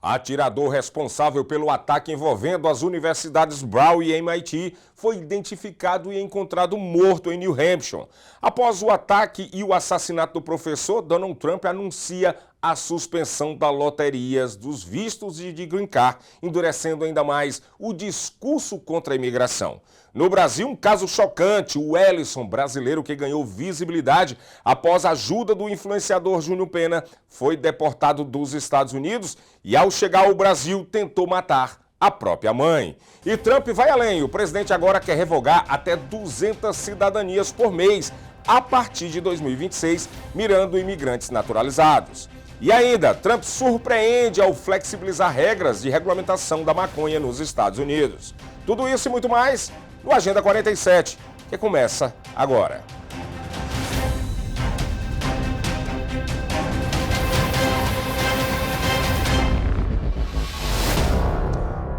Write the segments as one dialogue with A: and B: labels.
A: Atirador responsável pelo ataque envolvendo as universidades Brown e MIT foi identificado e encontrado morto em New Hampshire. Após o ataque e o assassinato do professor, Donald Trump anuncia a suspensão das loterias dos vistos de Green Card, endurecendo ainda mais o discurso contra a imigração. No Brasil, um caso chocante, o Ellison, brasileiro que ganhou visibilidade após a ajuda do influenciador Júnior Pena, foi deportado dos Estados Unidos e, ao chegar ao Brasil, tentou matar a própria mãe. E Trump vai além, o presidente agora quer revogar até 200 cidadanias por mês, a partir de 2026, mirando imigrantes naturalizados. E ainda, Trump surpreende ao flexibilizar regras de regulamentação da maconha nos Estados Unidos. Tudo isso e muito mais no Agenda 47, que começa agora.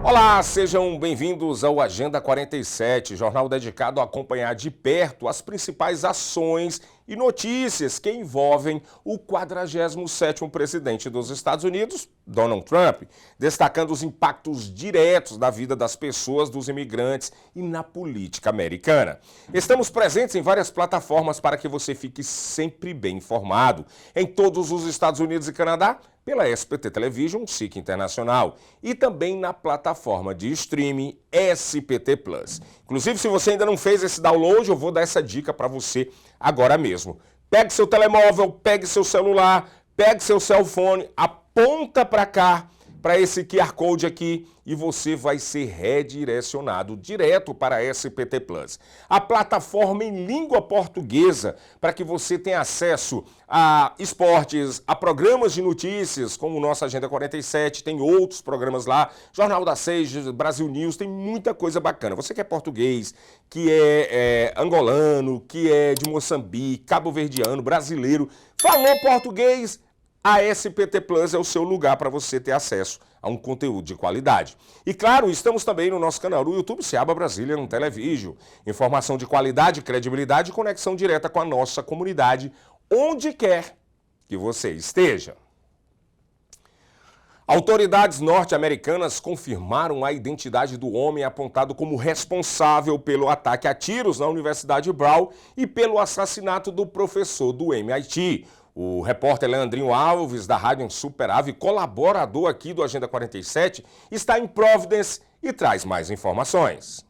A: Olá, sejam bem-vindos ao Agenda 47, jornal dedicado a acompanhar de perto as principais ações e notícias que envolvem o 47º presidente dos Estados Unidos, Donald Trump, destacando os impactos diretos da vida das pessoas, dos imigrantes e na política americana. Estamos presentes em várias plataformas para que você fique sempre bem informado. Em todos os Estados Unidos e Canadá, pela SBT Television, SIC Internacional, e também na plataforma de streaming SBT Plus. Inclusive, se você ainda não fez esse download, eu vou dar essa dica para você agora mesmo. Pegue seu telemóvel, pegue seu celular, pegue seu cellphone, aponta para cá, para esse QR Code aqui, e você vai ser redirecionado direto para a SBT Plus. A plataforma em língua portuguesa, para que você tenha acesso a esportes, a programas de notícias, como o nosso Agenda 47, tem outros programas lá, Jornal da 6, Brasil News, tem muita coisa bacana. Você que é português, que é angolano, que é de Moçambique, cabo-verdiano, brasileiro, falou português, a SBT Plus é o seu lugar para você ter acesso a um conteúdo de qualidade. E claro, estamos também no nosso canal do YouTube, Seaba Brazilian Television. Informação de qualidade, credibilidade e conexão direta com a nossa comunidade, onde quer que você esteja. Autoridades norte-americanas confirmaram a identidade do homem apontado como responsável pelo ataque a tiros na Universidade Brown e pelo assassinato do professor do MIT. O repórter Leandrinho Alves, da Rádio Super Ave, colaborador aqui do Agenda 47, está em Providence e traz mais informações.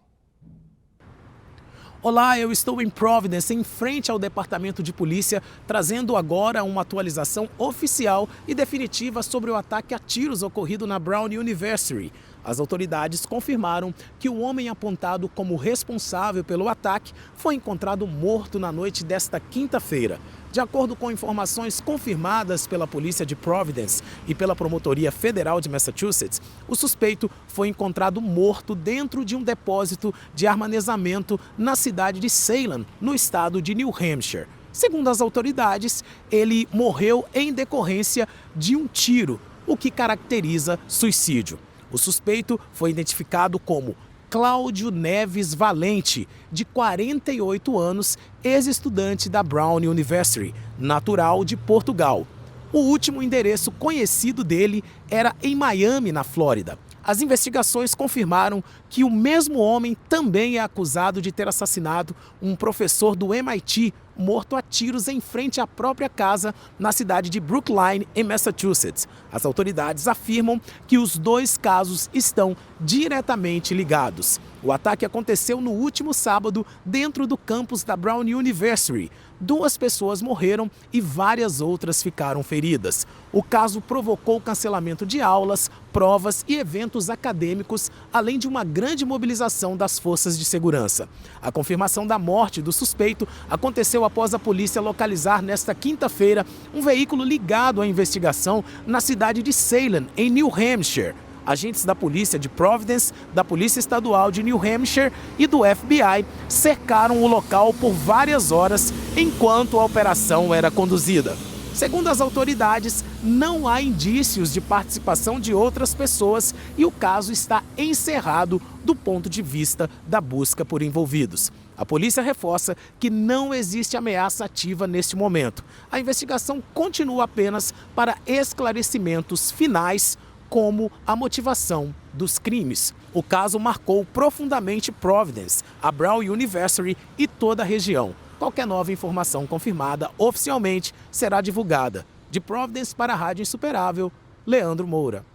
B: Olá, eu estou em Providence, em frente ao Departamento de Polícia, trazendo agora uma atualização oficial e definitiva sobre o ataque a tiros ocorrido na Brown University. As autoridades confirmaram que o homem apontado como responsável pelo ataque foi encontrado morto na noite desta quinta-feira. De acordo com informações confirmadas pela polícia de Providence e pela Promotoria Federal de Massachusetts, o suspeito foi encontrado morto dentro de um depósito de armazenamento na cidade de Salem, no estado de New Hampshire. Segundo as autoridades, ele morreu em decorrência de um tiro, o que caracteriza suicídio. O suspeito foi identificado como Cláudio Neves Valente, de 48 anos, ex-estudante da Brown University, natural de Portugal. O último endereço conhecido dele era em Miami, na Flórida. As investigações confirmaram que o mesmo homem também é acusado de ter assassinado um professor do MIT, morto a tiros em frente à própria casa na cidade de Brookline, em Massachusetts. As autoridades afirmam que os dois casos estão diretamente ligados. O ataque aconteceu no último sábado dentro do campus da Brown University. 2 pessoas morreram e várias outras ficaram feridas. O caso provocou o cancelamento de aulas, provas e eventos acadêmicos, além de uma grande mobilização das forças de segurança. A confirmação da morte do suspeito aconteceu após a polícia localizar nesta quinta-feira um veículo ligado à investigação na cidade de Salem, em New Hampshire. Agentes da polícia de Providence, da Polícia Estadual de New Hampshire e do FBI cercaram o local por várias horas enquanto a operação era conduzida. Segundo as autoridades, não há indícios de participação de outras pessoas e o caso está encerrado do ponto de vista da busca por envolvidos. A polícia reforça que não existe ameaça ativa neste momento. A investigação continua apenas para esclarecimentos finais como a motivação dos crimes. O caso marcou profundamente Providence, a Brown University e toda a região. Qualquer nova informação confirmada oficialmente será divulgada. De Providence para a Rádio Insuperável, Leandro Moura.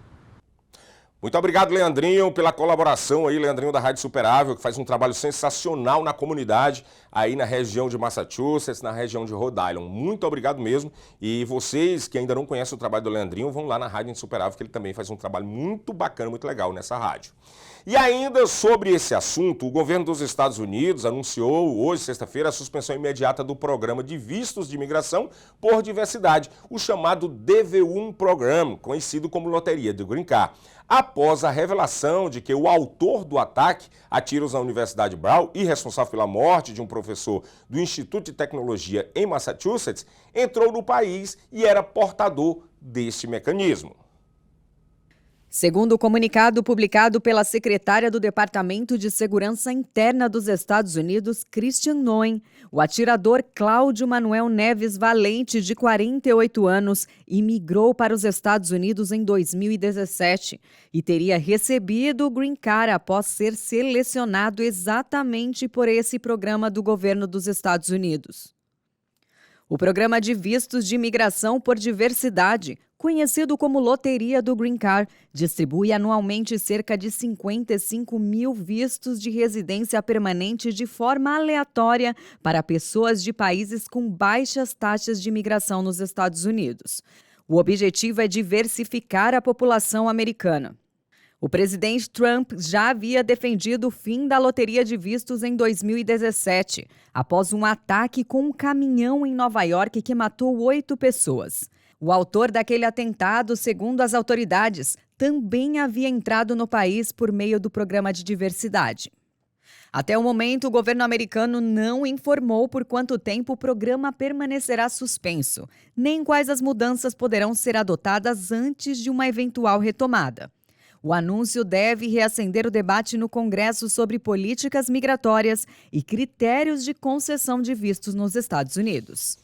A: Muito obrigado, Leandrinho, pela colaboração aí, Leandrinho da Rádio Superável, que faz um trabalho sensacional na comunidade, aí na região de Massachusetts, na região de Rhode Island. Muito obrigado mesmo. E vocês que ainda não conhecem o trabalho do Leandrinho, vão lá na Rádio Insuperável, que ele também faz um trabalho muito bacana, muito legal nessa rádio. E ainda sobre esse assunto, o governo dos Estados Unidos anunciou hoje, sexta-feira, a suspensão imediata do programa de vistos de imigração por diversidade, o chamado DV1 Program, conhecido como Loteria do Green Card, após a revelação de que o autor do ataque a tiros na Universidade Brown e responsável pela morte de um professor do Instituto de Tecnologia em Massachusetts entrou no país e era portador deste mecanismo.
C: Segundo o comunicado publicado pela secretária do Departamento de Segurança Interna dos Estados Unidos, Christian Noem, o atirador Cláudio Manuel Neves Valente, de 48 anos, imigrou para os Estados Unidos em 2017 e teria recebido o Green Card após ser selecionado exatamente por esse programa do governo dos Estados Unidos. O programa de vistos de imigração por diversidade, conhecido como Loteria do Green Card, distribui anualmente cerca de 55 mil vistos de residência permanente de forma aleatória para pessoas de países com baixas taxas de imigração nos Estados Unidos. O objetivo é diversificar a população americana. O presidente Trump já havia defendido o fim da loteria de vistos em 2017, após um ataque com um caminhão em Nova York que matou 8 pessoas. O autor daquele atentado, segundo as autoridades, também havia entrado no país por meio do programa de diversidade. Até o momento, o governo americano não informou por quanto tempo o programa permanecerá suspenso, nem quais as mudanças poderão ser adotadas antes de uma eventual retomada. O anúncio deve reacender o debate no Congresso sobre políticas migratórias e critérios de concessão de vistos nos Estados Unidos.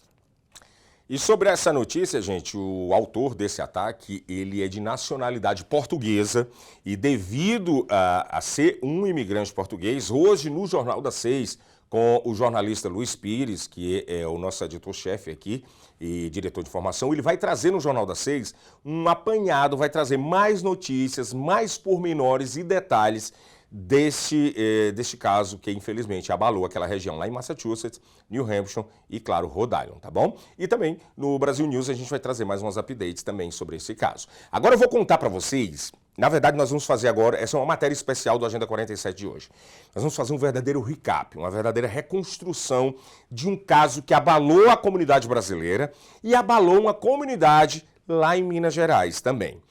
A: E sobre essa notícia, gente, o autor desse ataque, ele é de nacionalidade portuguesa e devido a ser um imigrante português, hoje no Jornal das 6, com o jornalista Luiz Pires, que é o nosso editor-chefe aqui e diretor de informação, ele vai trazer no Jornal das 6 um apanhado, vai trazer mais notícias, mais pormenores e detalhes deste caso que infelizmente abalou aquela região lá em Massachusetts, New Hampshire e, claro, Rhode Island, tá bom? E também no Brasil News a gente vai trazer mais umas updates também sobre esse caso. Agora eu vou contar para vocês, na verdade nós vamos fazer agora, essa é uma matéria especial do Agenda 47 de hoje. Nós vamos fazer um verdadeiro recap, uma verdadeira reconstrução de um caso que abalou a comunidade brasileira e abalou uma comunidade lá em Minas Gerais também.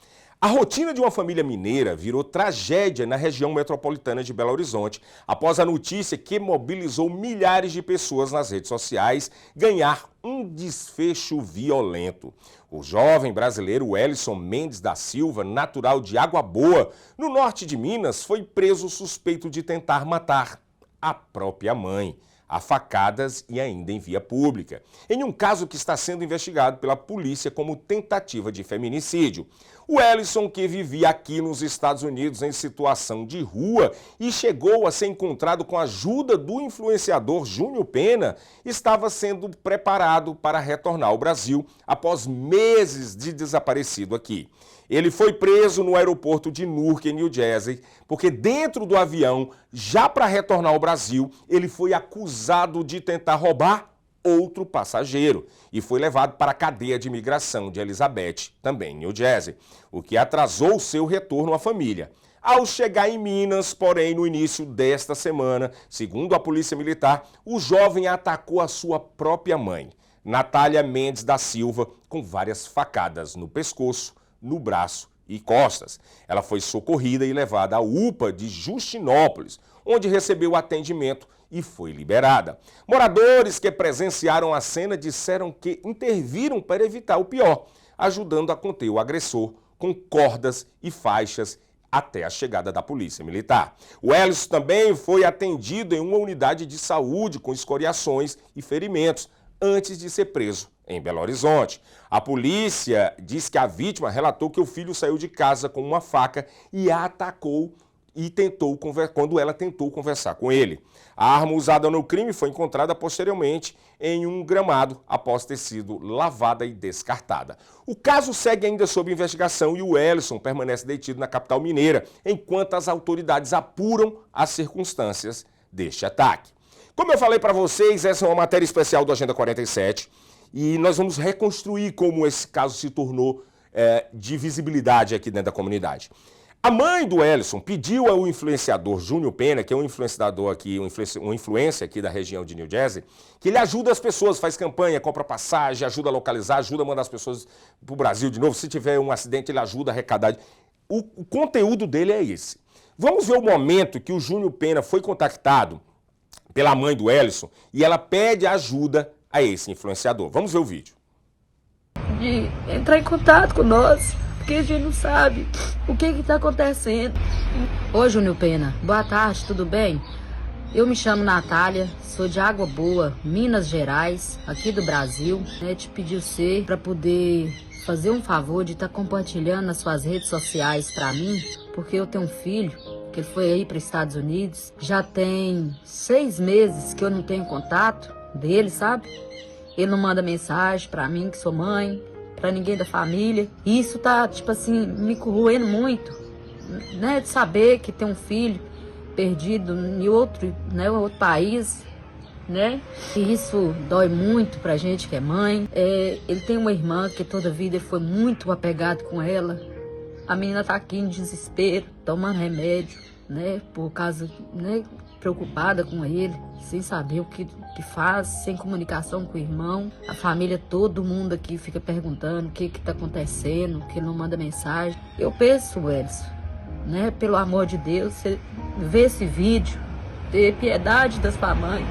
A: A rotina de uma família mineira virou tragédia na região metropolitana de Belo Horizonte após a notícia que mobilizou milhares de pessoas nas redes sociais ganhar um desfecho violento. O jovem brasileiro Wellison Mendes da Silva, natural de Água Boa, no norte de Minas, foi preso suspeito de tentar matar a própria mãe a facadas e ainda em via pública, em um caso que está sendo investigado pela polícia como tentativa de feminicídio. O Wellison, que vivia aqui nos Estados Unidos em situação de rua e chegou a ser encontrado com a ajuda do influenciador Júnior Pena, estava sendo preparado para retornar ao Brasil após meses de desaparecido aqui. Ele foi preso no aeroporto de Newark, em New Jersey, porque dentro do avião, já para retornar ao Brasil, ele foi acusado de tentar roubar outro passageiro e foi levado para a cadeia de imigração de Elizabeth, também em New Jersey, o que atrasou seu retorno à família. Ao chegar em Minas, porém, no início desta semana, segundo a Polícia Militar, o jovem atacou a sua própria mãe, Natália Mendes da Silva, com várias facadas no pescoço, no braço e costas. Ela foi socorrida e levada à UPA de Justinópolis, onde recebeu atendimento e foi liberada. Moradores que presenciaram a cena disseram que interviram para evitar o pior, ajudando a conter o agressor com cordas e faixas até a chegada da Polícia Militar. O Wellison também foi atendido em uma unidade de saúde com escoriações e ferimentos, antes de ser preso em Belo Horizonte. A polícia diz que a vítima relatou que o filho saiu de casa com uma faca e a atacou quando ela tentou conversar com ele. A arma usada no crime foi encontrada posteriormente em um gramado após ter sido lavada e descartada. O caso segue ainda sob investigação e o Welison permanece detido na capital mineira, enquanto as autoridades apuram as circunstâncias deste ataque. Como eu falei para vocês, essa é uma matéria especial do Agenda 47 e nós vamos reconstruir como esse caso se tornou de visibilidade aqui dentro da comunidade. A mãe do Welison pediu ao influenciador Júnior Pena, que é um influenciador aqui, um influencer aqui da região de New Jersey, que ele ajuda as pessoas, faz campanha, compra passagem, ajuda a localizar, ajuda a mandar as pessoas para o Brasil de novo. Se tiver um acidente, ele ajuda a arrecadar. O conteúdo dele é esse. Vamos ver o momento que o Júnior Pena foi contactado pela mãe do Welison e ela pede ajuda a esse influenciador. Vamos ver o vídeo.
D: De entrar em contato com nós, porque a gente não sabe o que está acontecendo.
E: Oi, Júnior Pena. Boa tarde, tudo bem? Eu me chamo Natália, sou de Água Boa, Minas Gerais, aqui do Brasil. Te pedi você para poder fazer um favor de estar compartilhando nas suas redes sociais para mim, porque eu tenho um filho que ele foi aí para os Estados Unidos. Já tem 6 meses que eu não tenho contato dele, sabe? Ele não manda mensagem para mim, que sou mãe, para ninguém da família. E isso tá, tipo assim, me corroendo muito, né? De saber que tem um filho perdido em outro país, né? E isso dói muito pra gente que é mãe. Ele tem uma irmã que toda a vida ele foi muito apegado com ela. A menina tá aqui em desespero, tomando remédio, né? Por causa, né? Preocupada com ele, sem saber o que faz, sem comunicação com o irmão. A família, todo mundo aqui fica perguntando o que tá acontecendo, que ele não manda mensagem. Eu penso, Welison, né? Pelo amor de Deus, você vê esse vídeo, ter piedade da sua mãe,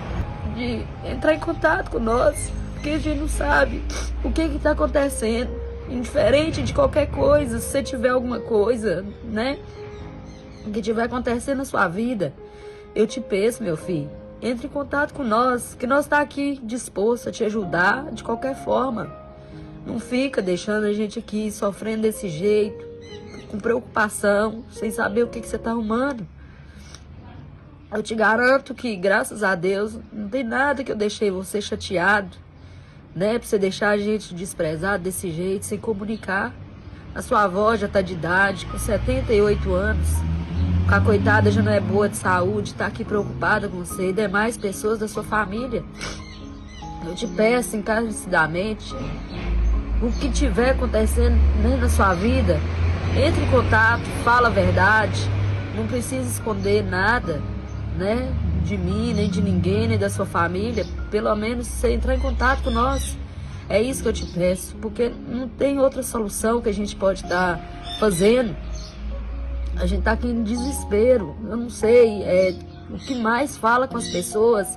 E: de entrar em contato com nós, porque a gente não sabe o que tá acontecendo. Indiferente de qualquer coisa, se você tiver alguma coisa, né? Que tiver acontecendo na sua vida, eu te peço, meu filho, entre em contato com nós, que nós tá aqui disposto a te ajudar de qualquer forma. Não fica deixando a gente aqui sofrendo desse jeito, com preocupação, sem saber o que você tá arrumando. Eu te garanto que, graças a Deus, não tem nada que eu deixei você chateado, né? Pra você deixar a gente desprezado desse jeito, sem comunicar. A sua avó já tá de idade, com 78 anos. A coitada já não é boa de saúde, tá aqui preocupada com você e demais pessoas da sua família. Eu te peço encarecidamente, o que tiver acontecendo, né, na sua vida, entre em contato, fala a verdade. Não precisa esconder nada, né, de mim, nem de ninguém, nem da sua família. Pelo menos você entrar em contato com nós. É isso que eu te peço, porque não tem outra solução que a gente pode estar fazendo. A gente tá aqui em desespero. Eu não sei o que mais fala com as pessoas,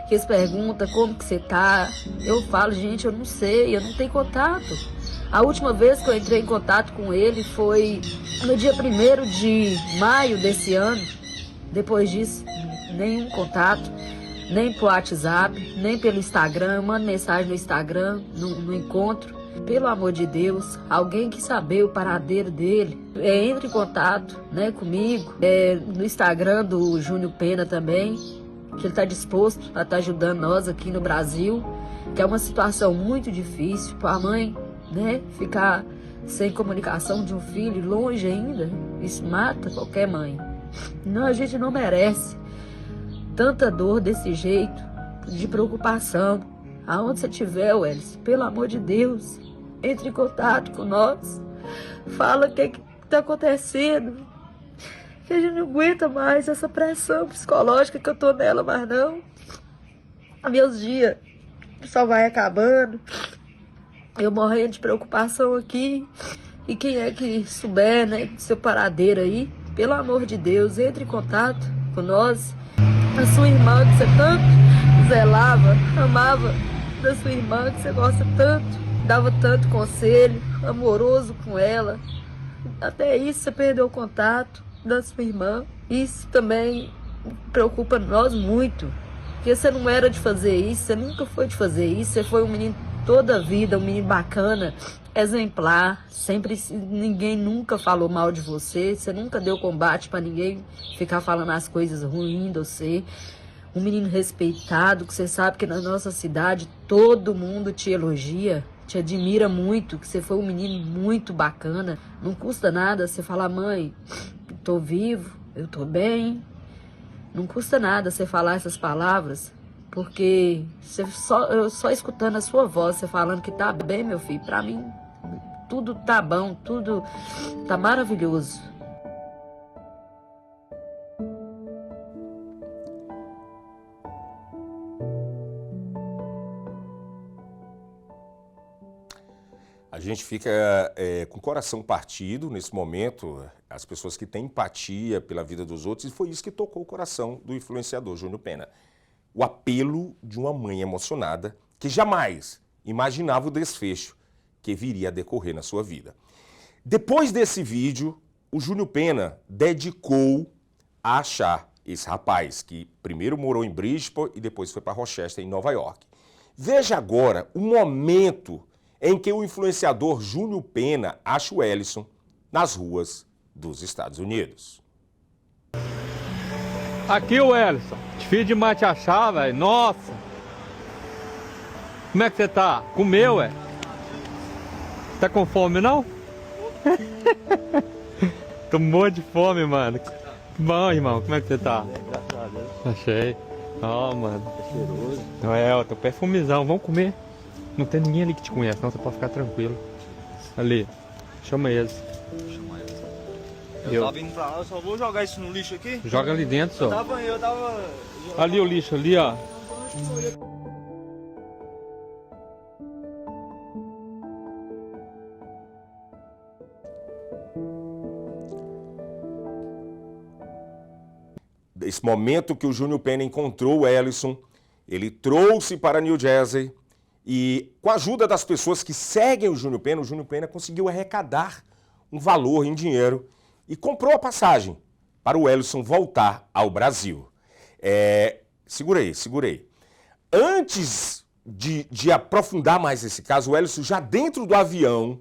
E: que eles perguntam como que você tá. Eu falo, gente, eu não sei, eu não tenho contato. A última vez que eu entrei em contato com ele foi no dia 1º de maio desse ano. Depois disso, nenhum contato, nem por WhatsApp, nem pelo Instagram. Eu mando mensagem no Instagram, no encontro. Pelo amor de Deus, alguém que saber o paradeiro dele, entre em contato, né, comigo, no Instagram do Júnior Pena também, que ele está disposto a estar ajudando nós aqui no Brasil, que é uma situação muito difícil para a mãe, né, ficar sem comunicação de um filho, longe ainda. Isso mata qualquer mãe. Não, a gente não merece tanta dor desse jeito, de preocupação. Aonde você estiver, Welison, pelo amor de Deus, entre em contato com nós. Fala o que está acontecendo. Que a gente não aguenta mais essa pressão psicológica que eu tô nela, mas não. Meus dias só vai acabando. Eu morrendo de preocupação aqui. E quem é que souber, né, do seu paradeiro aí, pelo amor de Deus, entre em contato com nós. A sua irmã que você tanto zelava, amava da sua irmã, que você gosta tanto, dava tanto conselho, amoroso com ela. Até isso você perdeu o contato da sua irmã. Isso também preocupa nós muito, porque você não era de fazer isso, você nunca foi de fazer isso, você foi um menino
D: toda a vida, um menino bacana, exemplar, sempre, ninguém nunca falou mal de você, você nunca deu combate para ninguém ficar falando as coisas ruins de você. Um menino respeitado, que você sabe que na nossa cidade todo mundo te elogia, te admira muito, que você foi um menino muito bacana. Não custa nada você falar, mãe, tô vivo, eu tô bem. Não custa nada você falar essas palavras, porque eu só escutando a sua voz, você falando que tá bem, meu filho, pra mim tudo tá bom, tudo tá maravilhoso.
A: A gente fica com o coração partido nesse momento, as pessoas que têm empatia pela vida dos outros, e foi isso que tocou o coração do influenciador Júnior Pena. O apelo de uma mãe emocionada que jamais imaginava o desfecho que viria a decorrer na sua vida. Depois desse vídeo, o Júnior Pena dedicou a achar esse rapaz, que primeiro morou em Bridgeport e depois foi para Rochester, em Nova York. Veja agora o momento em que o influenciador Júnior Pena acha o Ellison nas ruas dos Estados Unidos.
F: Aqui o Ellison, difícil demais te achar, velho. Nossa! Como é que você tá? Comeu, ué? Tá com fome, não? Tô morto de fome, mano. Que bom, irmão. Como é que você tá?
G: Graças a Deus.
F: Achei. Ó, mano.
G: Tá cheiroso.
F: Não é, ó, tô perfumizão. Vamos comer. Não tem ninguém ali que te conhece, não. Você pode ficar tranquilo. Ali. Chama eles.
G: Eu tava indo pra lá, eu só vou jogar isso no lixo aqui.
F: Joga ali dentro, só.
G: Eu tava...
F: Ali o lixo, ali, ó.
A: Esse momento que o Júnior Pena encontrou o Ellison, ele trouxe para New Jersey e, com a ajuda das pessoas que seguem o Júnior Pena conseguiu arrecadar um valor em dinheiro e comprou a passagem para o Ellison voltar ao Brasil. Segurei. Antes de aprofundar mais esse caso, o Ellison, já dentro do avião,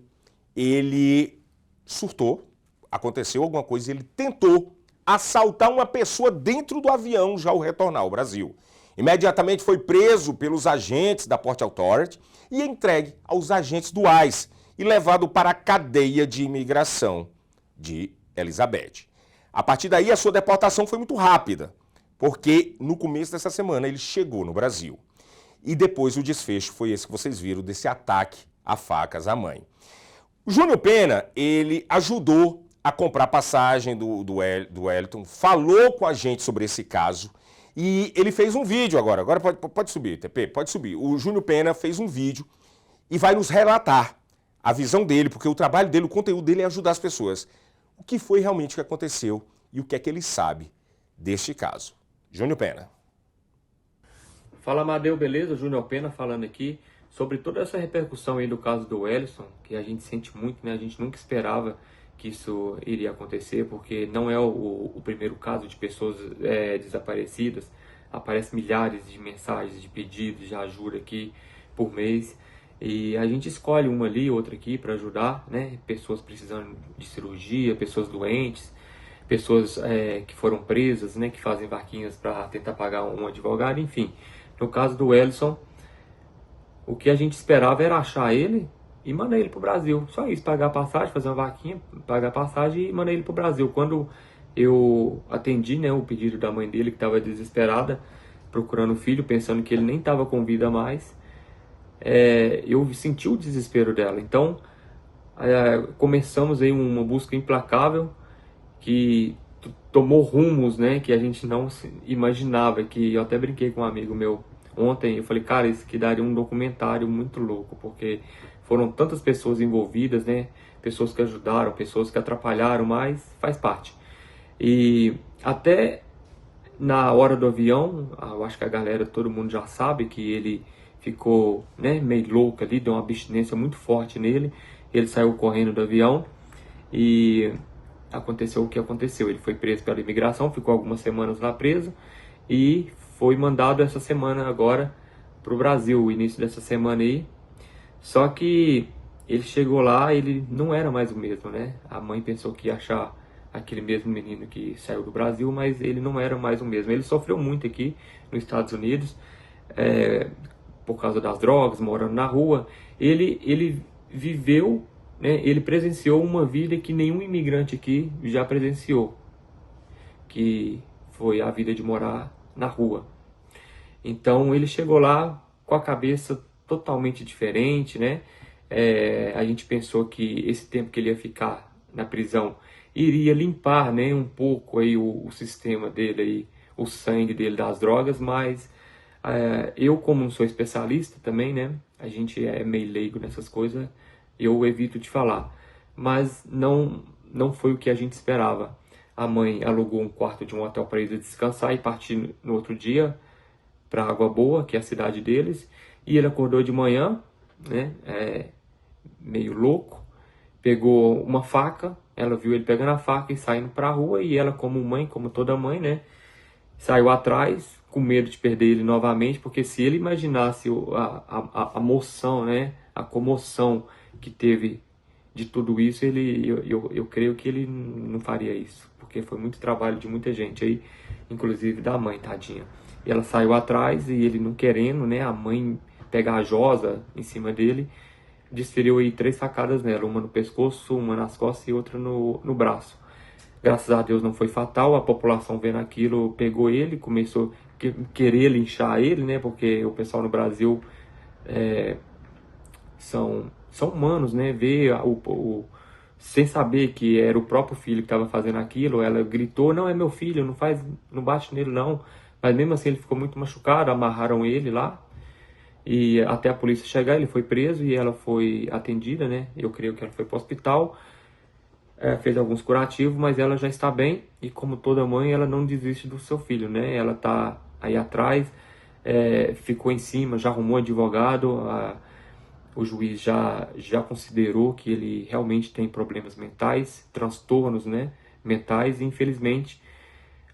A: ele surtou, aconteceu alguma coisa, ele tentou assaltar uma pessoa dentro do avião já ao retornar ao Brasil. Imediatamente foi preso pelos agentes da Port Authority e entregue aos agentes do ICE e levado para a cadeia de imigração de Elizabeth. A partir daí, a sua deportação foi muito rápida, porque no começo dessa semana ele chegou no Brasil. E depois o desfecho foi esse que vocês viram, desse ataque a facas à mãe. O Júnior Pena, ele ajudou a comprar passagem do Wellington, falou com a gente sobre esse caso e ele fez um vídeo agora. Agora pode subir, TP, pode subir. O Júnior Pena fez um vídeo e vai nos relatar a visão dele, porque o trabalho dele, o conteúdo dele é ajudar as pessoas. O que foi realmente que aconteceu e o que é que ele sabe deste caso. Júnior Pena.
F: Fala, Amadeu, beleza? Júnior Pena falando aqui sobre toda essa repercussão aí do caso do Ellison, que a gente sente muito, né? A gente nunca esperava que isso iria acontecer, porque não é o primeiro caso de pessoas desaparecidas. Aparecem milhares de mensagens, de pedidos de ajuda aqui por mês. E a gente escolhe uma ali, outra aqui para ajudar, né? Pessoas precisando de cirurgia, pessoas doentes, pessoas que foram presas, né? Que fazem vaquinhas para tentar pagar um advogado, enfim. No caso do Ellison, o que a gente esperava era achar ele e mandar ele para o Brasil. Só isso, pagar a passagem, fazer uma vaquinha, pagar a passagem e mandar ele para o Brasil. Quando eu atendi, né, o pedido da mãe dele, que estava desesperada, procurando o filho, pensando que ele nem estava com vida mais, eu senti o desespero dela. Então, começamos aí uma busca implacável que tomou rumos, né, que a gente não imaginava, que eu até brinquei com um amigo meu ontem, eu falei, cara, isso aqui daria um documentário muito louco, porque foram tantas pessoas envolvidas, né, pessoas que ajudaram, pessoas que atrapalharam, mas faz parte. E até na hora do avião, eu acho que a galera, todo mundo já sabe que ele ficou, né, meio louco ali, deu uma abstinência muito forte nele, ele saiu correndo do avião e aconteceu o que aconteceu. Ele foi preso pela imigração, ficou algumas semanas lá preso e foi mandado essa semana agora para o Brasil. O início dessa semana aí Só que ele chegou lá, ele não era mais o mesmo, né? A mãe pensou que ia achar aquele mesmo menino que saiu do Brasil, mas ele não era mais o mesmo. Ele sofreu muito aqui nos Estados Unidos, por causa das drogas, morando na rua. Ele viveu, né? Ele presenciou uma vida que nenhum imigrante aqui já presenciou, que foi a vida de morar na rua. Então ele chegou lá com a cabeça totalmente diferente, né? A gente pensou que esse tempo que ele ia ficar na prisão iria limpar, né, um pouco aí o sistema dele, aí, o sangue dele das drogas, mas eu, como não sou especialista também, né, a gente é meio leigo nessas coisas, eu evito de falar. Mas não foi o que a gente esperava. A mãe alugou um quarto de um hotel para ele descansar e partir no outro dia para Água Boa, que é a cidade deles, e ele acordou de manhã, né, meio louco, pegou uma faca, ela viu ele pegando a faca e saindo para a rua, e ela, como mãe, como toda mãe, né, saiu atrás, com medo de perder ele novamente, porque se ele imaginasse a moção, né, a comoção que teve de tudo isso, eu creio que ele não faria isso, porque foi muito trabalho de muita gente aí, inclusive da mãe, tadinha. E ela saiu atrás e ele não querendo, né, a mãe pegajosa em cima dele, desferiu aí 3 facadas nela, uma no pescoço, uma nas costas e outra no braço. Graças a Deus não foi fatal, a população vendo aquilo pegou ele, começou a querer linchar ele, né, porque o pessoal no Brasil são humanos, né, vê sem saber que era o próprio filho que estava fazendo aquilo, ela gritou, não é meu filho, não bate nele não, mas mesmo assim ele ficou muito machucado, amarraram ele lá, e até a polícia chegar, ele foi preso e ela foi atendida, né? Eu creio que ela foi para o hospital, fez alguns curativos, mas ela já está bem. E como toda mãe, ela não desiste do seu filho, né? Ela está aí atrás, ficou em cima, já arrumou advogado, o juiz já considerou que ele realmente tem problemas mentais, transtornos, né, mentais, e infelizmente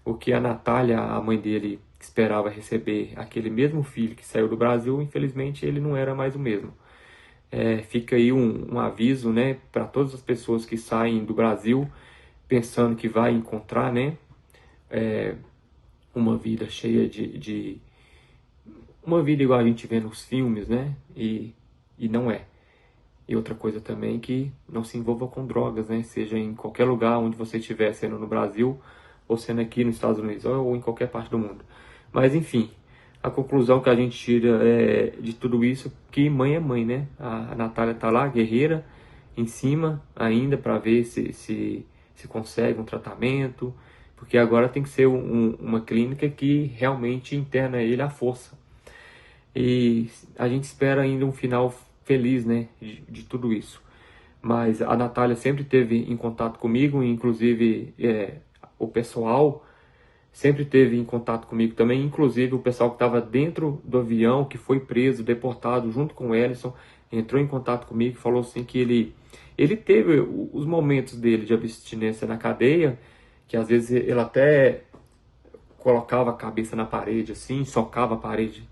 F: o que a Natália, a mãe dele, esperava receber aquele mesmo filho que saiu do Brasil, infelizmente ele não era mais o mesmo. Fica aí um aviso, né, para todas as pessoas que saem do Brasil pensando que vai encontrar, né, uma vida cheia de uma vida igual a gente vê nos filmes, né, e não é. E outra coisa também, que não se envolva com drogas, né, seja em qualquer lugar onde você estiver, sendo no Brasil ou sendo aqui nos Estados Unidos ou em qualquer parte do mundo. Mas enfim, a conclusão que a gente tira de tudo isso, que mãe é mãe, né? A Natália tá lá, guerreira, em cima ainda, para ver se consegue um tratamento, porque agora tem que ser uma clínica que realmente interna ele à força. E a gente espera ainda um final feliz, né, de tudo isso. Mas a Natália sempre esteve em contato comigo, inclusive o pessoal sempre esteve em contato comigo também, inclusive o pessoal que estava dentro do avião, que foi preso, deportado junto com o Ellison, entrou em contato comigo e falou assim que ele teve os momentos dele de abstinência na cadeia, que às vezes ele até colocava a cabeça na parede assim, socava a parede,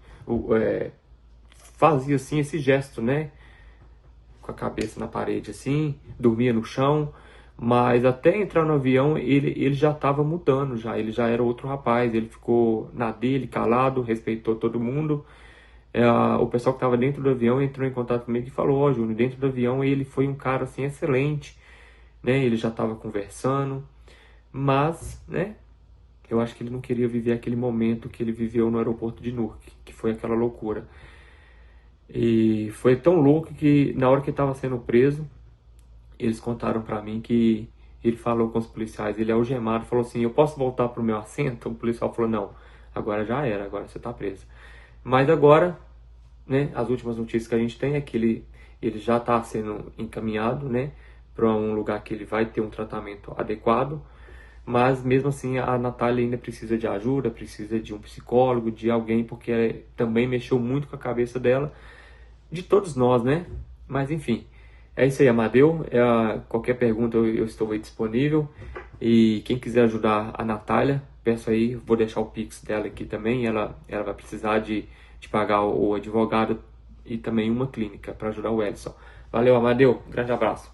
F: fazia assim esse gesto, né, com a cabeça na parede assim, dormia no chão. Mas até entrar no avião, ele já estava mudando, ele já era outro rapaz, ele ficou na dele, calado, respeitou todo mundo. O pessoal que estava dentro do avião entrou em contato comigo e falou, Júnior, dentro do avião ele foi um cara assim excelente, né? Ele já estava conversando, mas, né, eu acho que ele não queria viver aquele momento que ele viveu no aeroporto de Newark, que foi aquela loucura. E foi tão louco que na hora que ele estava sendo preso, eles contaram pra mim que ele falou com os policiais, ele é algemado, falou assim, eu posso voltar pro meu assento? O policial falou, não, agora já era, agora você tá preso. Mas agora, né, as últimas notícias que a gente tem é que ele já tá sendo encaminhado, né, para um lugar que ele vai ter um tratamento adequado, mas mesmo assim a Natália ainda precisa de ajuda, precisa de um psicólogo, de alguém, porque também mexeu muito com a cabeça dela, de todos nós, né, mas enfim. É isso aí, Amadeu. Qualquer pergunta eu estou aí disponível. E quem quiser ajudar a Natália, peço aí, vou deixar o Pix dela aqui também. Ela vai precisar de pagar o advogado e também uma clínica para ajudar o Ellison. Valeu, Amadeu. Grande abraço.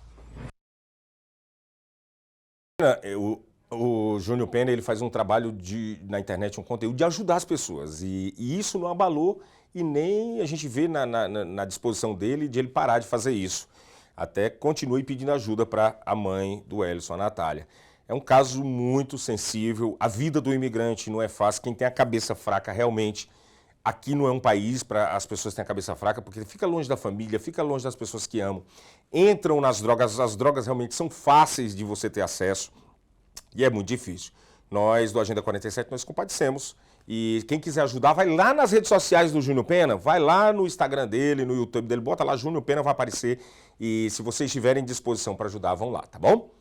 A: O Júnior Pena, ele faz um trabalho na internet, um conteúdo de ajudar as pessoas. E isso não abalou e nem a gente vê na disposição dele de ele parar de fazer isso. Até continue pedindo ajuda para a mãe do Ellison, a Natália. É um caso muito sensível. A vida do imigrante não é fácil. Quem tem a cabeça fraca realmente, aqui não é um país para as pessoas terem a cabeça fraca, porque fica longe da família, fica longe das pessoas que amam. Entram nas drogas, as drogas realmente são fáceis de você ter acesso e é muito difícil. Nós, do Agenda 47, nós compadecemos. E quem quiser ajudar, vai lá nas redes sociais do Júnior Pena, vai lá no Instagram dele, no YouTube dele, bota lá Júnior Pena, vai aparecer. E se vocês estiverem em disposição para ajudar, vão lá, tá bom?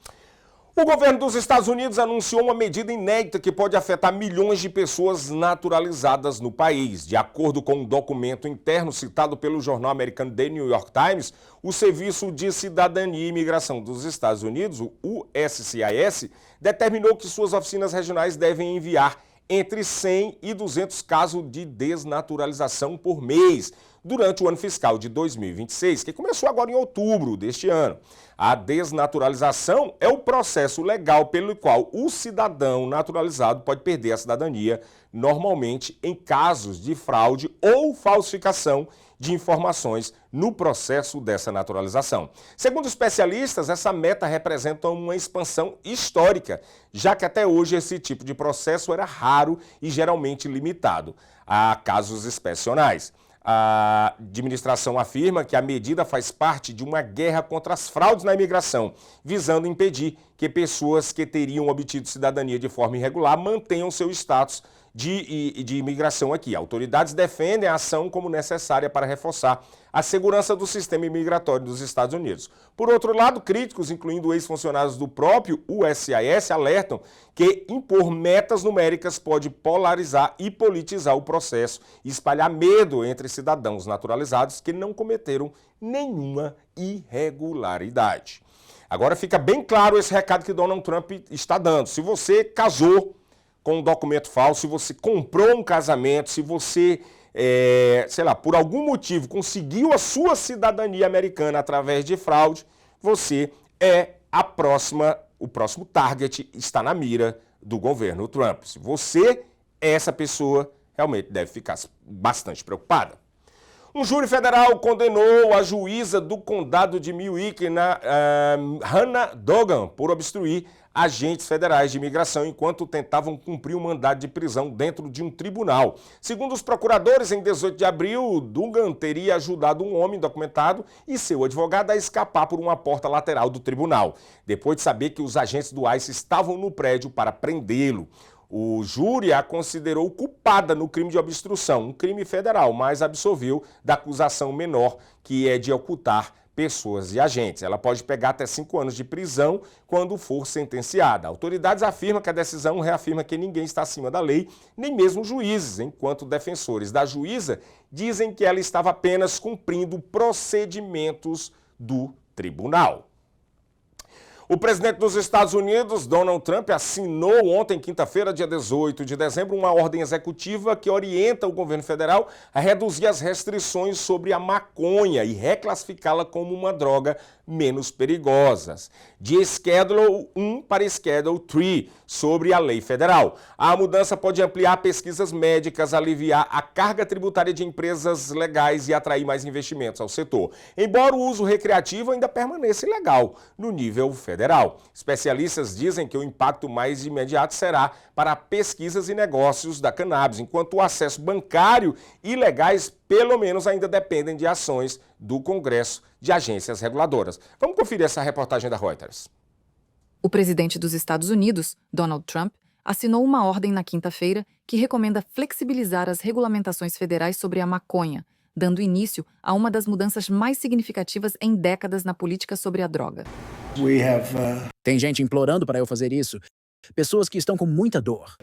A: O governo dos Estados Unidos anunciou uma medida inédita que pode afetar milhões de pessoas naturalizadas no país. De acordo com um documento interno citado pelo jornal americano The New York Times, o Serviço de Cidadania e Imigração dos Estados Unidos, o USCIS, determinou que suas oficinas regionais devem enviar entre 100 e 200 casos de desnaturalização por mês durante o ano fiscal de 2026, que começou agora em outubro deste ano. A desnaturalização é o processo legal pelo qual o cidadão naturalizado pode perder a cidadania, normalmente em casos de fraude ou falsificação de informações no processo dessa naturalização. Segundo especialistas, essa meta representa uma expansão histórica, já que até hoje esse tipo de processo era raro e geralmente limitado a casos excepcionais. A administração afirma que a medida faz parte de uma guerra contra as fraudes na imigração, visando impedir que pessoas que teriam obtido cidadania de forma irregular mantenham seu status de imigração aqui. Autoridades defendem a ação como necessária para reforçar a segurança do sistema imigratório dos Estados Unidos. Por outro lado, críticos, incluindo ex-funcionários do próprio USCIS, alertam que impor metas numéricas pode polarizar e politizar o processo e espalhar medo entre cidadãos naturalizados que não cometeram nenhuma irregularidade. Agora fica bem claro esse recado que Donald Trump está dando. Se você casou com um documento falso, se você comprou um casamento, se você, sei lá, por algum motivo conseguiu a sua cidadania americana através de fraude, você é o próximo target, está na mira do governo Trump. Se você é essa pessoa, realmente deve ficar bastante preocupada. Um júri federal condenou a juíza do condado de Milwaukee, Hannah Dogan, por obstruir agentes federais de imigração enquanto tentavam cumprir um mandado de prisão dentro de um tribunal. Segundo os procuradores, em 18 de abril, Dogan teria ajudado um homem documentado e seu advogado a escapar por uma porta lateral do tribunal, depois de saber que os agentes do ICE estavam no prédio para prendê-lo. O júri a considerou culpada no crime de obstrução, um crime federal, mas absolveu da acusação menor, que é de ocultar pessoas e agentes. Ela pode pegar até 5 anos de prisão quando for sentenciada. Autoridades afirmam que a decisão reafirma que ninguém está acima da lei, nem mesmo juízes, enquanto defensores da juíza dizem que ela estava apenas cumprindo procedimentos do tribunal. O presidente dos Estados Unidos, Donald Trump, assinou ontem, quinta-feira, dia 18 de dezembro, uma ordem executiva que orienta o governo federal a reduzir as restrições sobre a maconha e reclassificá-la como uma droga menos perigosa, de Schedule 1 para Schedule 3, sobre a lei federal. A mudança pode ampliar pesquisas médicas, aliviar a carga tributária de empresas legais e atrair mais investimentos ao setor. Embora o uso recreativo ainda permaneça ilegal no nível federal. Especialistas dizem que o impacto mais imediato será para pesquisas e negócios da cannabis, enquanto o acesso bancário e legais, pelo menos, ainda dependem de ações do Congresso de agências reguladoras. Vamos conferir essa reportagem da Reuters.
H: O presidente dos Estados Unidos, Donald Trump, assinou uma ordem na quinta-feira que recomenda flexibilizar as regulamentações federais sobre a maconha, dando início a uma das mudanças mais significativas em décadas na política sobre a droga.
B: Tem gente implorando para eu fazer isso. Pessoas que estão com muita dor.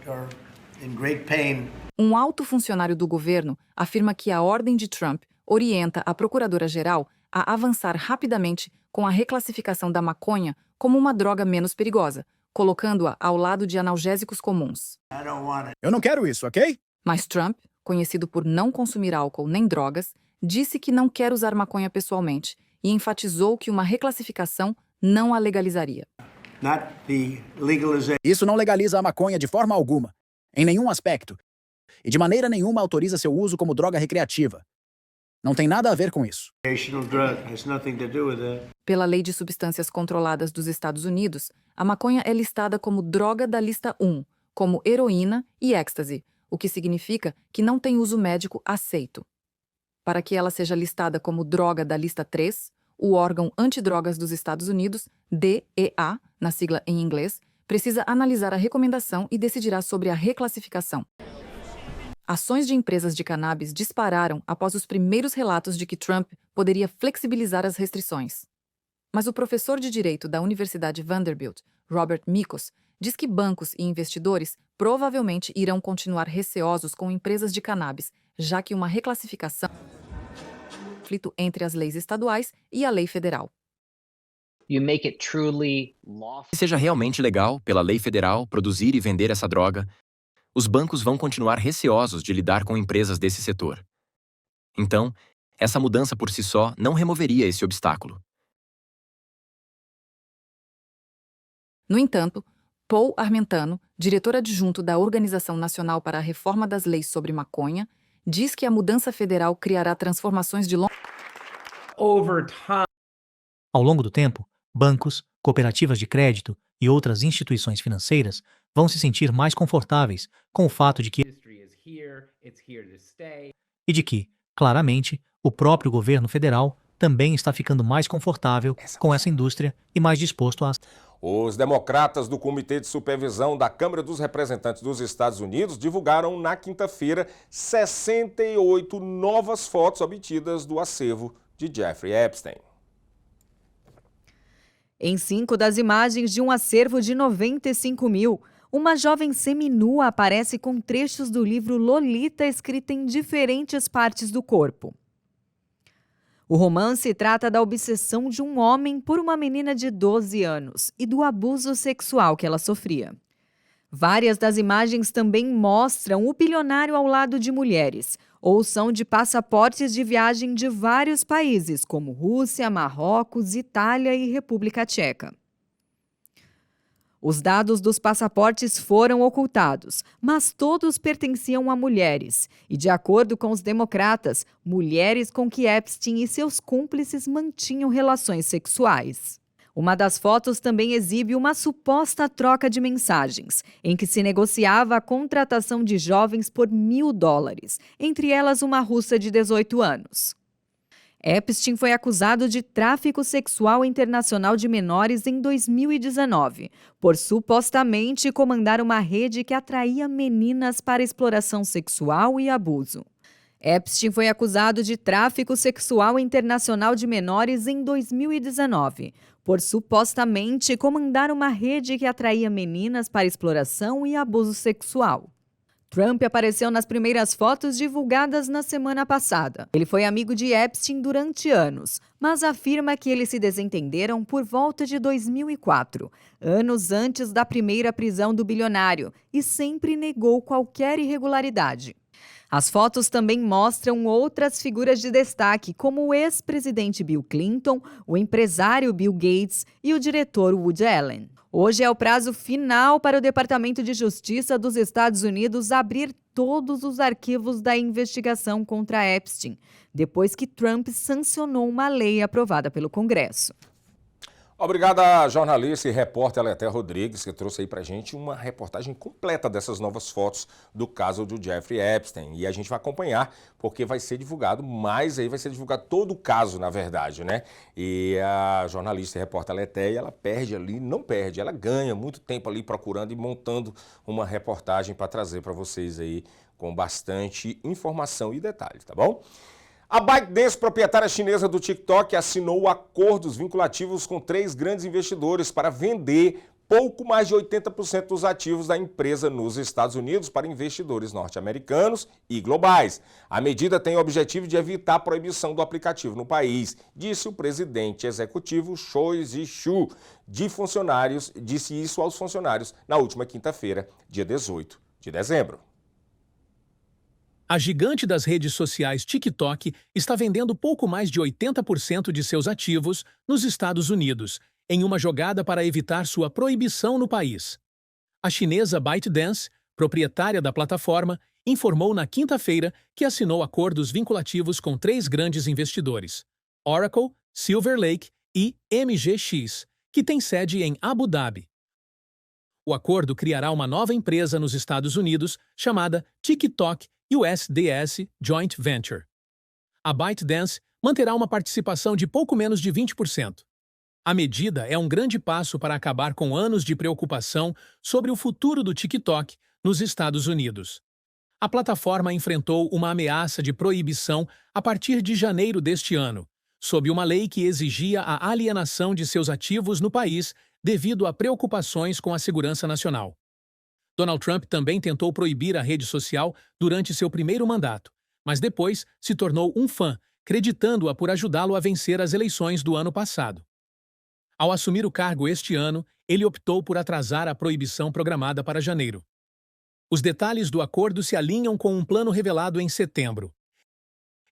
H: Um alto funcionário do governo afirma que a ordem de Trump orienta a procuradora-geral a avançar rapidamente com a reclassificação da maconha como uma droga menos perigosa, colocando-a ao lado de analgésicos comuns.
B: Eu não quero isso, ok?
H: Mas Trump, conhecido por não consumir álcool nem drogas, disse que não quer usar maconha pessoalmente e enfatizou que uma reclassificação não a legalizaria.
I: Isso não legaliza a maconha de forma alguma, em nenhum aspecto, e de maneira nenhuma autoriza seu uso como droga recreativa. Não tem nada a ver com isso.
H: Pela Lei de Substâncias Controladas dos Estados Unidos, a maconha é listada como droga da lista 1, como heroína e êxtase, o que significa que não tem uso médico aceito. Para que ela seja listada como droga da lista 3, o órgão antidrogas dos Estados Unidos, DEA, na sigla em inglês, precisa analisar a recomendação e decidirá sobre a reclassificação. Ações de empresas de cannabis dispararam após os primeiros relatos de que Trump poderia flexibilizar as restrições. Mas o professor de Direito da Universidade Vanderbilt, Robert Mikos, diz que bancos e investidores provavelmente irão continuar receosos com empresas de cannabis, já que uma reclassificação é um conflito entre as leis estaduais e a lei federal.
J: Se seja realmente legal, pela lei federal, produzir e vender essa droga, os bancos vão continuar receosos de lidar com empresas desse setor. Então, essa mudança por si só não removeria esse obstáculo.
H: No entanto, Paul Armentano, diretor adjunto da Organização Nacional para a Reforma das Leis sobre Maconha, diz que a mudança federal criará transformações de longo
K: Ao longo do tempo, bancos, cooperativas de crédito e outras instituições financeiras vão se sentir mais confortáveis com o fato de que claramente, o próprio governo federal também está ficando mais confortável com essa indústria e mais disposto a...
A: Os democratas do Comitê de Supervisão da Câmara dos Representantes dos Estados Unidos divulgaram na quinta-feira 68 novas fotos obtidas do acervo de Jeffrey Epstein.
C: Em 5 das imagens de um acervo de 95 mil, uma jovem seminua aparece com trechos do livro Lolita escrita em diferentes partes do corpo. O romance trata da obsessão de um homem por uma menina de 12 anos e do abuso sexual que ela sofria. Várias das imagens também mostram o bilionário ao lado de mulheres, ou são de passaportes de viagem de vários países, como Rússia, Marrocos, Itália e República Tcheca. Os dados dos passaportes foram ocultados, mas todos pertenciam a mulheres. E, de acordo com os democratas, mulheres com que Epstein e seus cúmplices mantinham relações sexuais. Uma das fotos também exibe uma suposta troca de mensagens, em que se negociava a contratação de jovens por $1.000, entre elas uma russa de 18 anos. Epstein foi acusado de tráfico sexual internacional de menores em 2019, por supostamente comandar uma rede que atraía meninas para exploração sexual e abuso. Epstein foi acusado de tráfico sexual internacional de menores em 2019, por supostamente comandar uma rede que atraía meninas para exploração e abuso sexual. Trump apareceu nas primeiras fotos divulgadas na semana passada. Ele foi amigo de Epstein durante anos, mas afirma que eles se desentenderam por volta de 2004, anos antes da primeira prisão do bilionário, e sempre negou qualquer irregularidade. As fotos também mostram outras figuras de destaque, como o ex-presidente Bill Clinton, o empresário Bill Gates e o diretor Woody Allen. Hoje é o prazo final para o Departamento de Justiça dos Estados Unidos abrir todos os arquivos da investigação contra Epstein, depois que Trump sancionou uma lei aprovada pelo Congresso.
A: Obrigado à jornalista e repórter Aleté Rodrigues, que trouxe aí pra gente uma reportagem completa dessas novas fotos do caso do Jeffrey Epstein. E a gente vai acompanhar, porque vai ser divulgado mais aí, vai ser divulgado todo o caso, na verdade, né? E a jornalista e repórter Aleté, ela perde ali, não perde, ela ganha muito tempo ali procurando e montando uma reportagem para trazer para vocês aí com bastante informação e detalhes, tá bom? A ByteDance, proprietária chinesa do TikTok, assinou acordos vinculativos com 3 grandes investidores para vender pouco mais de 80% dos ativos da empresa nos Estados Unidos para investidores norte-americanos e globais. A medida tem o objetivo de evitar a proibição do aplicativo no país, disse o presidente executivo Choi Zhi-Chu, disse isso aos funcionários na última quinta-feira, dia 18 de dezembro.
B: A gigante das redes sociais TikTok está vendendo pouco mais de 80% de seus ativos nos Estados Unidos, em uma jogada para evitar sua proibição no país. A chinesa ByteDance, proprietária da plataforma, informou na quinta-feira que assinou acordos vinculativos com 3 grandes investidores: Oracle, Silver Lake e MGX, que tem sede em Abu Dhabi. O acordo criará uma nova empresa nos Estados Unidos chamada TikTok USDS Joint Venture. A ByteDance manterá uma participação de pouco menos de 20%. A medida é um grande passo para acabar com anos de preocupação sobre o futuro do TikTok nos Estados Unidos. A plataforma enfrentou uma ameaça de proibição a partir de janeiro deste ano, sob uma lei que exigia a alienação de seus ativos no país devido a preocupações com a segurança nacional. Donald Trump também tentou proibir a rede social durante seu primeiro mandato, mas depois se tornou um fã, creditando-a por ajudá-lo a vencer as eleições do ano passado. Ao assumir o cargo este ano, ele optou por atrasar a proibição programada para janeiro. Os detalhes do acordo se alinham com um plano revelado em setembro.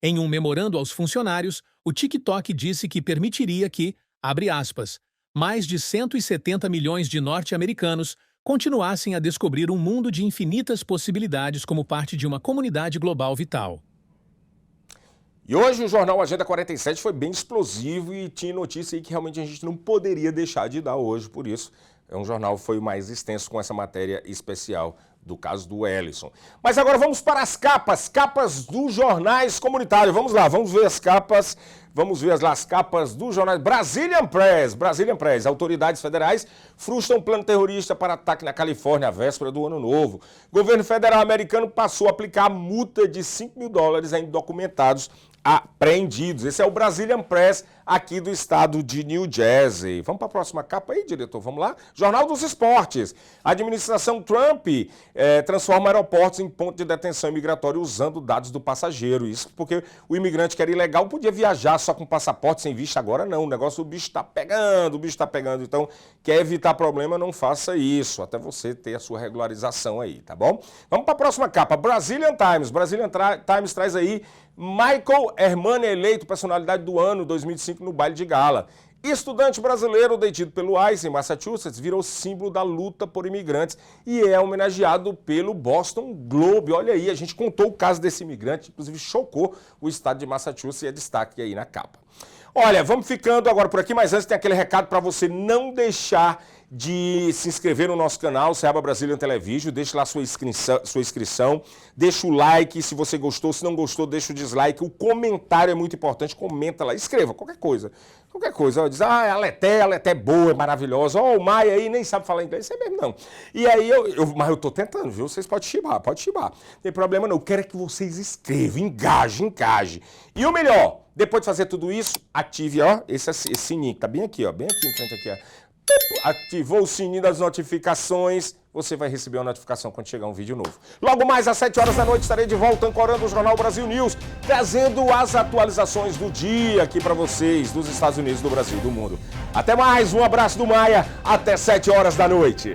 B: Em um memorando aos funcionários, o TikTok disse que permitiria que, abre aspas, mais de 170 milhões de norte-americanos continuassem a descobrir um mundo de infinitas possibilidades como parte de uma comunidade global vital.
A: E hoje o Jornal Agenda 47 foi bem explosivo e tinha notícia aí que realmente a gente não poderia deixar de dar hoje, por isso o jornal foi mais extenso com essa matéria especial do caso do Ellison. Mas agora vamos para as capas dos jornais comunitários. Vamos lá, vamos ver as capas dos jornais. Brazilian Press. Autoridades federais frustram um plano terrorista para ataque na Califórnia à véspera do Ano Novo. O governo federal americano passou a aplicar multa de $5 mil a indocumentados apreendidos. Esse é o Brazilian Press aqui do estado de New Jersey. Vamos para a próxima capa aí, diretor? Vamos lá? Jornal dos Esportes. A administração Trump transforma aeroportos em ponto de detenção imigratória usando dados do passageiro. Isso porque o imigrante que era ilegal podia viajar só com passaporte sem visto. Agora não, o negócio o bicho está pegando. Então, quer evitar problema, não faça isso, até você ter a sua regularização aí, tá bom? Vamos para a próxima capa. Brazilian Times. Brazilian Times traz aí Michael Hermani eleito personalidade do ano 2005 no baile de gala. Estudante brasileiro detido pelo ICE em Massachusetts virou símbolo da luta por imigrantes e é homenageado pelo Boston Globe. Olha aí, a gente contou o caso desse imigrante, inclusive chocou o estado de Massachusetts e é destaque aí na capa. Olha, vamos ficando agora por aqui, mas antes tem aquele recado para você não deixar de se inscrever no nosso canal, Seaba Brazilian Television, deixe lá sua inscrição, deixa o like se você gostou, se não gostou, deixa o dislike, o comentário é muito importante, comenta lá, escreva qualquer coisa, ó, diz, ela é boa, é maravilhosa, o Maia aí nem sabe falar inglês, isso é mesmo não. E aí, mas eu tô tentando, viu, vocês podem chibar, não tem problema não, eu quero que vocês escrevam, engajem. E o melhor, depois de fazer tudo isso, ative, ó, esse sininho, que tá bem aqui, ó, bem aqui em frente aqui, ó. Ativou o sininho das notificações, você vai receber uma notificação quando chegar um vídeo novo. Logo mais às 7 horas da noite estarei de volta ancorando o Jornal Brasil News, trazendo as atualizações do dia aqui para vocês, dos Estados Unidos, do Brasil, do mundo. Até mais, um abraço do Maia, até 7 horas da noite.